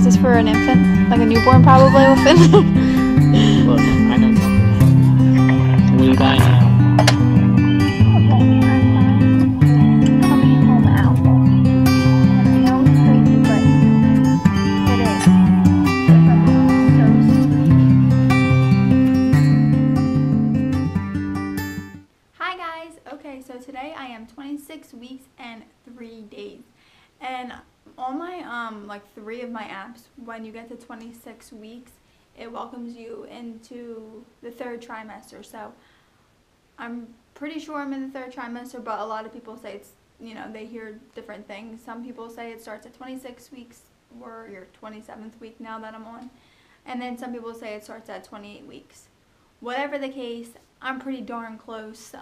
this for an infant? Like a newborn probably will fit? Look, I know something. What do you got now? So today I am 26 weeks and 3 days, and on my like 3 of my apps, when you get to 26 weeks, it welcomes you into the 3rd trimester. So I'm pretty sure I'm in the 3rd trimester, but a lot of people say it's, you know, they hear different things. Some people say it starts at 26 weeks or your 27th week now that I'm on, and then some people say it starts at 28 weeks. Whatever the case, I'm pretty darn close,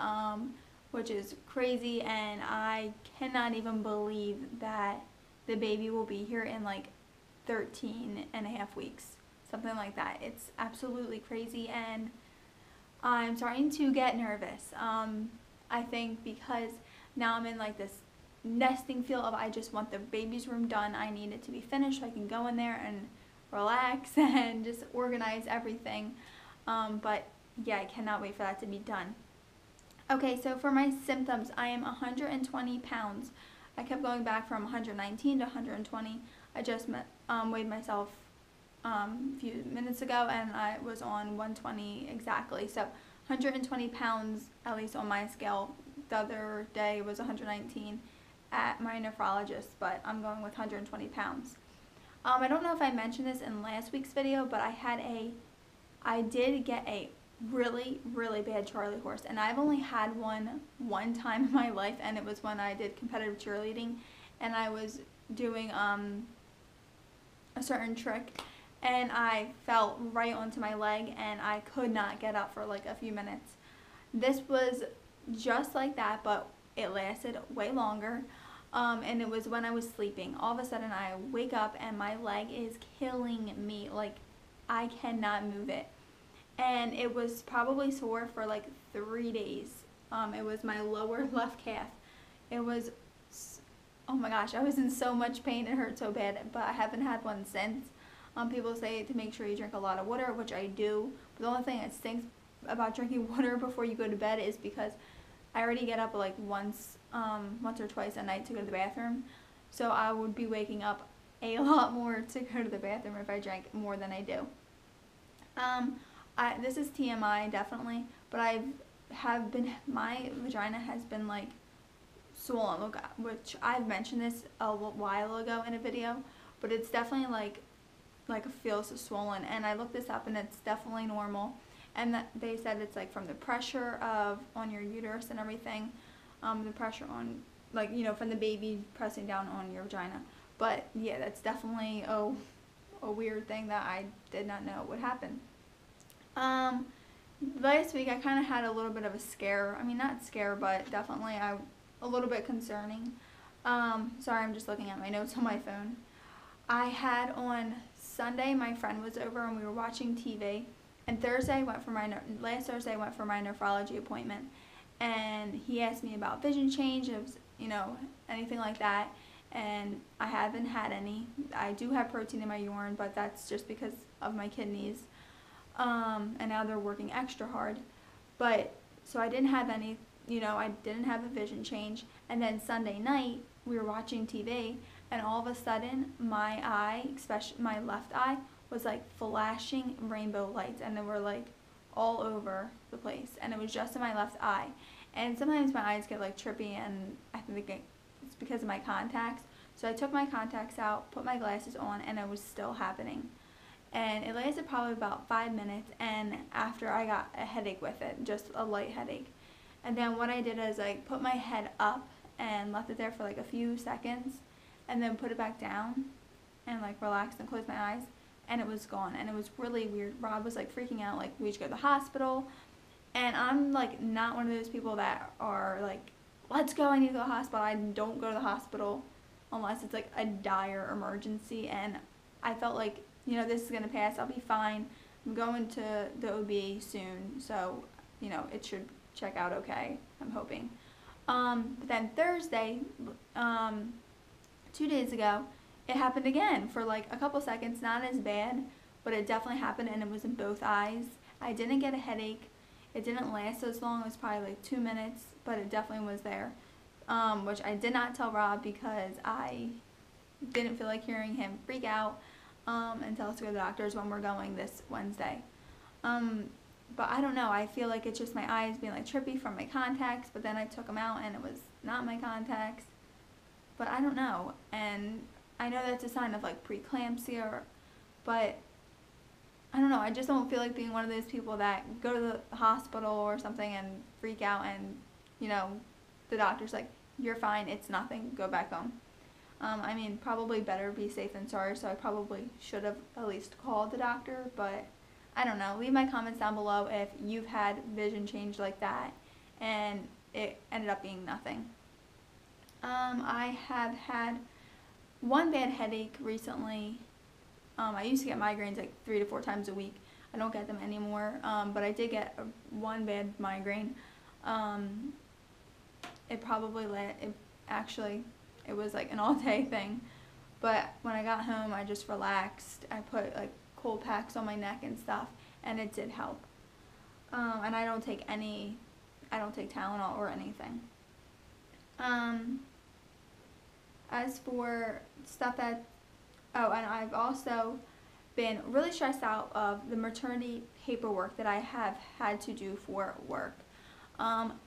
which is crazy, and I cannot even believe that the baby will be here in like 13 and a half weeks, something like that. It's absolutely crazy, and I'm starting to get nervous. I think because now I'm in like this nesting feel of I just want the baby's room done. I need it to be finished so I can go in there and relax and just organize everything. But yeah, I cannot wait for that to be done. Okay, so for my symptoms, I am 120 pounds. I kept going back from 119 to 120. I just weighed myself a few minutes ago, and I was on 120 exactly. So 120 pounds, at least on my scale. The other day was 119 at my nephrologist, but I'm going with 120 pounds. I don't know if I mentioned this in last week's video, but I did get a really bad Charlie horse, and I've only had one time in my life, and it was when I did competitive cheerleading, and I was doing a certain trick, and I fell right onto my leg, and I could not get up for like a few minutes. This was just like that, but it lasted way longer, and it was when I was sleeping. All of a sudden I wake up and my leg is killing me, like I cannot move it. And it was probably sore for like 3 days. It was my lower left calf. It was, oh my gosh, I was in so much pain. It hurt so bad, but I haven't had one since. People say to make sure you drink a lot of water, which I do. But the only thing that stinks about drinking water before you go to bed is because I already get up like once or twice a night to go to the bathroom. So I would be waking up a lot more to go to the bathroom if I drank more than I do. This is TMI definitely, but my vagina has been like swollen, which I've mentioned this a while ago in a video, but it's definitely like it feels swollen, and I looked this up and it's definitely normal, and that they said it's like from the pressure on your uterus and everything, the pressure on, like, you know, from the baby pressing down on your vagina. But yeah, that's definitely a weird thing that I did not know would happen. Last week I kind of had a little bit of a scare. I mean, not scare, but definitely a little bit concerning. Sorry, I'm just looking at my notes on my phone. I had on Sunday, my friend was over and we were watching TV, and last Thursday I went for my nephrology appointment, and he asked me about vision change, you know, anything like that, and I haven't had any. I do have protein in my urine, but that's just because of my kidneys. And now they're working extra hard, but so I didn't have any, you know, I didn't have a vision change. And then Sunday night we were watching TV, and all of a sudden my eye, especially my left eye, was like flashing rainbow lights, and they were like all over the place, and it was just in my left eye. And sometimes my eyes get like trippy, and I think it's because of my contacts. So I took my contacts out, put my glasses on, and it was still happening. And it lasted probably about 5 minutes, and after I got a headache with it, just a light headache. And then what I did is I put my head up and left it there for like a few seconds, and then put it back down and like relaxed and closed my eyes, and it was gone. And it was really weird. Rob was like freaking out, like we should go to the hospital, and I'm like not one of those people that are like, let's go, I need to go to the hospital. I don't go to the hospital unless it's like a dire emergency, and I felt like, you know, this is going to pass, I'll be fine. I'm going to the OB soon, so, you know, it should check out okay, I'm hoping. But then Thursday, 2 days ago, it happened again for like a couple seconds, not as bad, but it definitely happened, and it was in both eyes. I didn't get a headache. It didn't last as long. It was probably like 2 minutes, but it definitely was there, which I did not tell Rob because I didn't feel like hearing him freak out and tell us to go to the doctors when we're going this Wednesday. But I don't know. I feel like it's just my eyes being like trippy from my contacts, but then I took them out and it was not my contacts. But I don't know, and I know that's a sign of like preeclampsia, but I don't know. I just don't feel like being one of those people that go to the hospital or something and freak out, and you know, the doctor's like, "You're fine. It's nothing. Go back home." I mean, probably better be safe than sorry. So I probably should have at least called the doctor, but I don't know. Leave my comments down below if you've had vision change like that and it ended up being nothing. I have had one bad headache recently. I used to get migraines like 3 to 4 times a week. I don't get them anymore, but I did get one bad migraine. It was like an all-day thing, but when I got home, I just relaxed. I put like cold packs on my neck and stuff, and it did help. And I don't take Tylenol or anything. As for stuff that, and I've also been really stressed out of the maternity paperwork that I have had to do for work.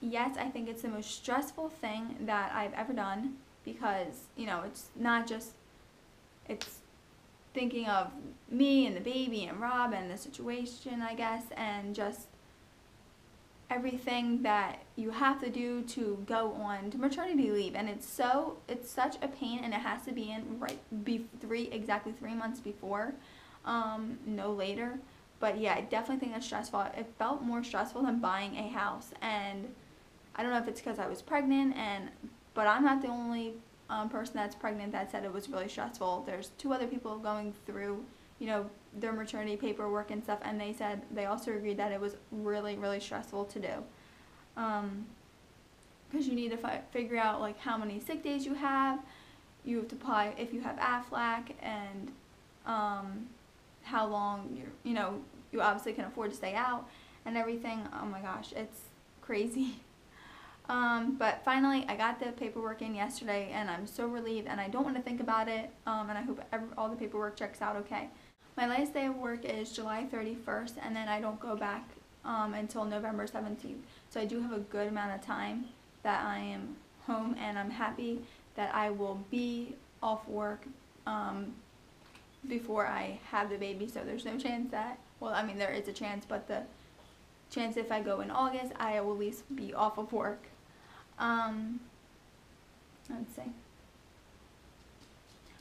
Yes, I think it's the most stressful thing that I've ever done because, you know, it's thinking of me and the baby and Rob and the situation, I guess, and just everything that you have to do to go on to maternity leave, and it's such a pain, and it has to be in exactly 3 months before, no later. But yeah, I definitely think that's stressful. It felt more stressful than buying a house, and I don't know if it's because I was pregnant, but I'm not the only person that's pregnant that said it was really stressful. There's 2 other people going through, you know, their maternity paperwork and stuff, and they said they also agreed that it was really, really stressful to do. Because you need to figure out like how many sick days you have. You have to apply if you have AFLAC, and how long you obviously can afford to stay out and everything. Oh my gosh, it's crazy. But finally, I got the paperwork in yesterday, and I'm so relieved, and I don't want to think about it, and I hope all the paperwork checks out okay. My last day of work is July 31st, and then I don't go back until November 17th. So I do have a good amount of time that I am home, and I'm happy that I will be off work before I have the baby. So there's no chance that, well, I mean, there is a chance, but the chance if I go in August, I will at least be off of work. Let's see.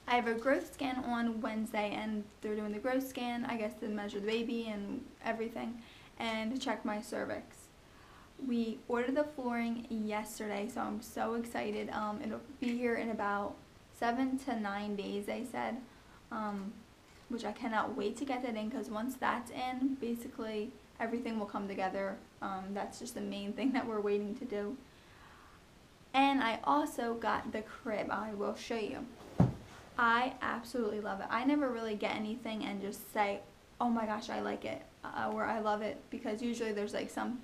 I have a growth scan on Wednesday, and they're doing the growth scan, I guess, to measure the baby and everything, and to check my cervix. We ordered the flooring yesterday, so I'm so excited. It'll be here in about 7 to 9 days, they said, which I cannot wait to get that in, because once that's in, basically everything will come together. That's just the main thing that we're waiting to do. And I also got the crib. I will show you. I absolutely love it. I never really get anything and just say, oh my gosh, I like it, or I love it, because usually there's like some,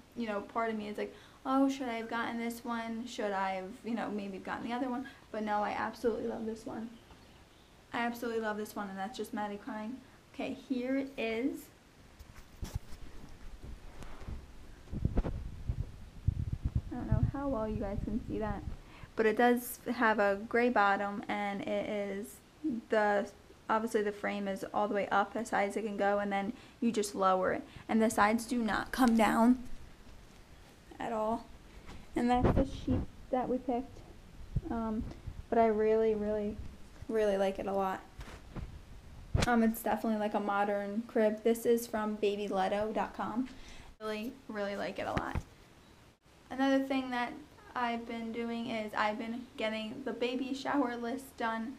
part of me is like, oh, should I have gotten this one? Should I have, maybe gotten the other one? But no, I absolutely love this one. I absolutely love this one, and that's just Maddie crying. Okay, here it is. I don't know how well you guys can see that, but it does have a gray bottom, and it is obviously the frame is all the way up as high as it can go, and then you just lower it, and the sides do not come down at all. And that's the sheet that we picked, but I really, really, really like it a lot. It's definitely like a modern crib. This is from babyletto.com. Really, really like it a lot. Another thing that I've been doing is I've been getting the baby shower list done.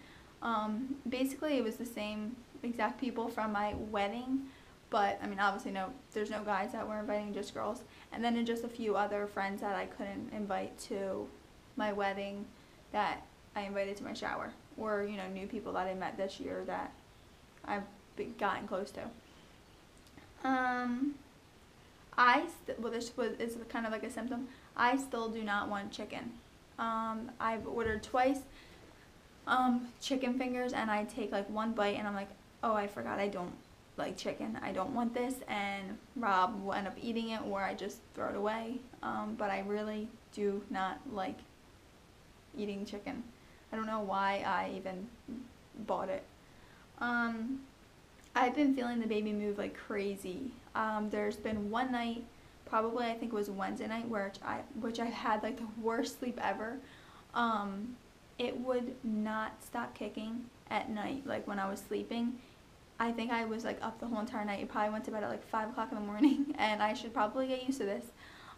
Basically, it was the same exact people from my wedding, but I mean, obviously there's no guys that we're inviting, just girls. And then just a few other friends that I couldn't invite to my wedding that I invited to my shower. or, you know, new people that I met this year that I've gotten close to. Well, this is kind of like a symptom. I still do not want chicken. I've ordered twice chicken fingers, and I take like one bite and I'm like, oh, I forgot I don't like chicken. I don't want this, and Rob will end up eating it, or I just throw it away. But I really do not like eating chicken. I don't know why I even bought it. I've been feeling the baby move like crazy. There's been one night, probably I think it was Wednesday night, which I had like the worst sleep ever. It would not stop kicking at night, like when I was sleeping. I think I was like up the whole entire night. It probably went to bed at like 5 o'clock in the morning, and I should probably get used to this.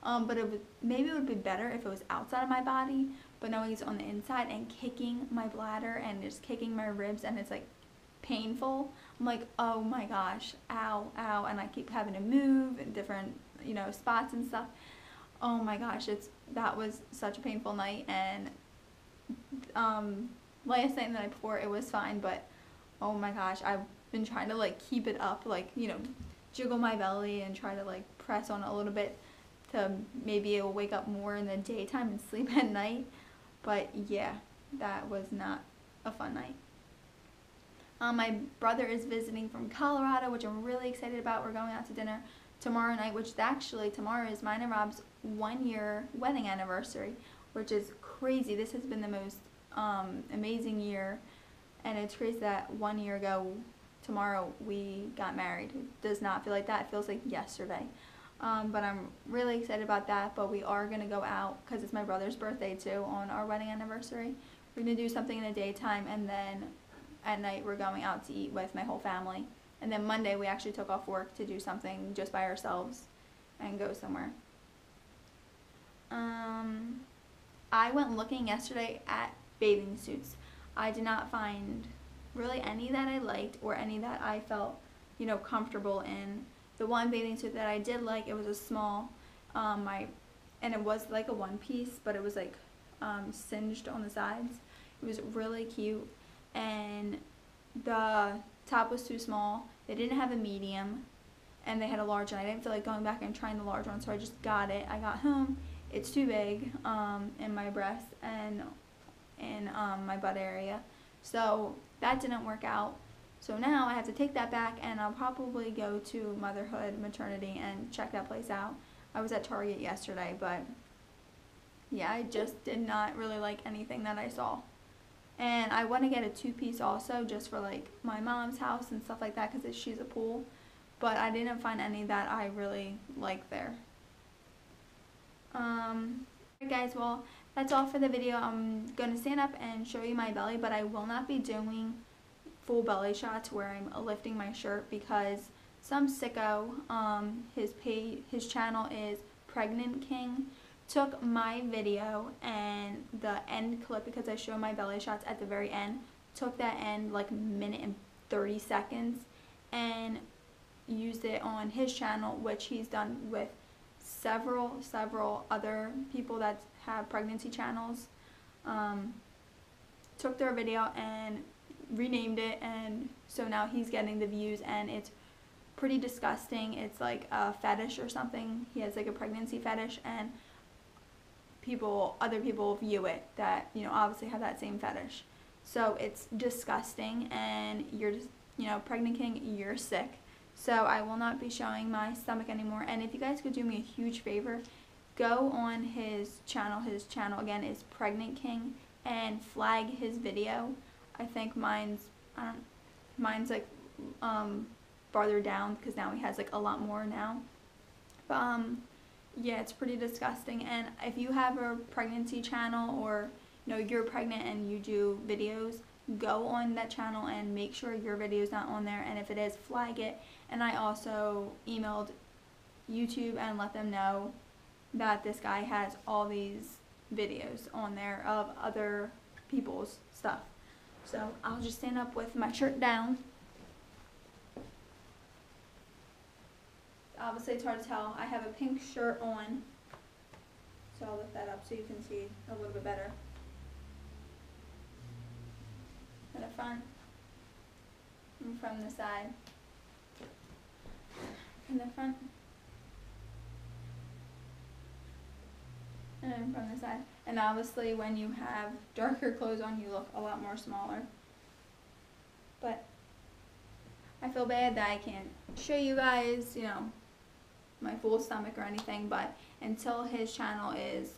But maybe it would be better if it was outside of my body, but knowing it's on the inside and kicking my bladder and just kicking my ribs, and it's like painful. I'm like, oh my gosh, ow, ow, and I keep having to move in different, you know, spots and stuff. Oh my gosh, that was such a painful night. And last night and the night before it was fine, but oh my gosh, I've been trying to like keep it up, like, you know, jiggle my belly and try to like press on it a little bit to maybe it will wake up more in the daytime and sleep at night. But yeah, that was not a fun night. My brother is visiting from Colorado, which I'm really excited about. We're going out to dinner tomorrow night, which actually tomorrow is mine and Rob's 1-year wedding anniversary, which is crazy. This has been the most amazing year, and it's crazy that 1 year ago tomorrow we got married. It does not feel like that. It feels like yesterday. But I'm really excited about that. But we are going to go out because it's my brother's birthday too on our wedding anniversary. We're going to do something in the daytime, and then at night we're going out to eat with my whole family. And then Monday we actually took off work to do something just by ourselves and go somewhere. I went looking yesterday at bathing suits. I did not find really any that I liked or any that I felt, you know, comfortable in. The one bathing suit that I did like, it was a small, and it was like a one piece, but it was like singed on the sides. It was really cute, and the top was too small. They didn't have a medium, and they had a large, and I didn't feel like going back and trying the large one, so I just got it. I got home. It's too big in my breast and in my butt area, so that didn't work out. So now I have to take that back, and I'll probably go to Motherhood, Maternity, and check that place out. I was at Target yesterday, but yeah, I just did not really like anything that I saw. And I want to get a 2-piece also, just for like my mom's house and stuff like that, because she's a pool. But I didn't find any that I really like there. Alright guys, well, that's all for the video. I'm going to stand up and show you my belly, but I will not be doing full belly shots where I'm lifting my shirt, because some sicko, his channel is Pregnant King, took my video and the end clip, because I show my belly shots at the very end, took that end like minute and 30 seconds and used it on his channel, which he's done with several other people that have pregnancy channels. Took their video and renamed it, and so now he's getting the views, and it's pretty disgusting. It's like a fetish or something. He has like a pregnancy fetish, and other people view it that, you know, obviously have that same fetish. So it's disgusting, and you're just, you know, Pregnant King, you're sick. So I will not be showing my stomach anymore. And if you guys could do me a huge favor, go on his channel. His channel again is Pregnant King, and flag his video. I think mine's like farther down, because now he has like a lot more now. But yeah, it's pretty disgusting. And if you have a pregnancy channel, or you know you're pregnant and you do videos, go on that channel and make sure your video is not on there, and if it is, flag it. And I also emailed YouTube and let them know that this guy has all these videos on there of other people's stuff. So I'll just stand up with my shirt down. Obviously it's hard to tell. I have a pink shirt on, so I'll lift that up so you can see a little bit better. front and from the side. From the front and then from the side. And obviously when you have darker clothes on, you look a lot more smaller. But I feel bad that I can't show you guys, you know, my full stomach or anything, but until his channel is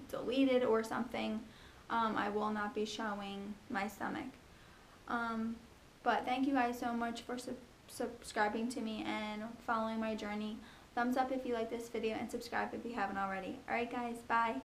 deleted or something, I will not be showing my stomach. But thank you guys so much for subscribing to me and following my journey. Thumbs up if you like this video and subscribe if you haven't already. Alright guys, bye.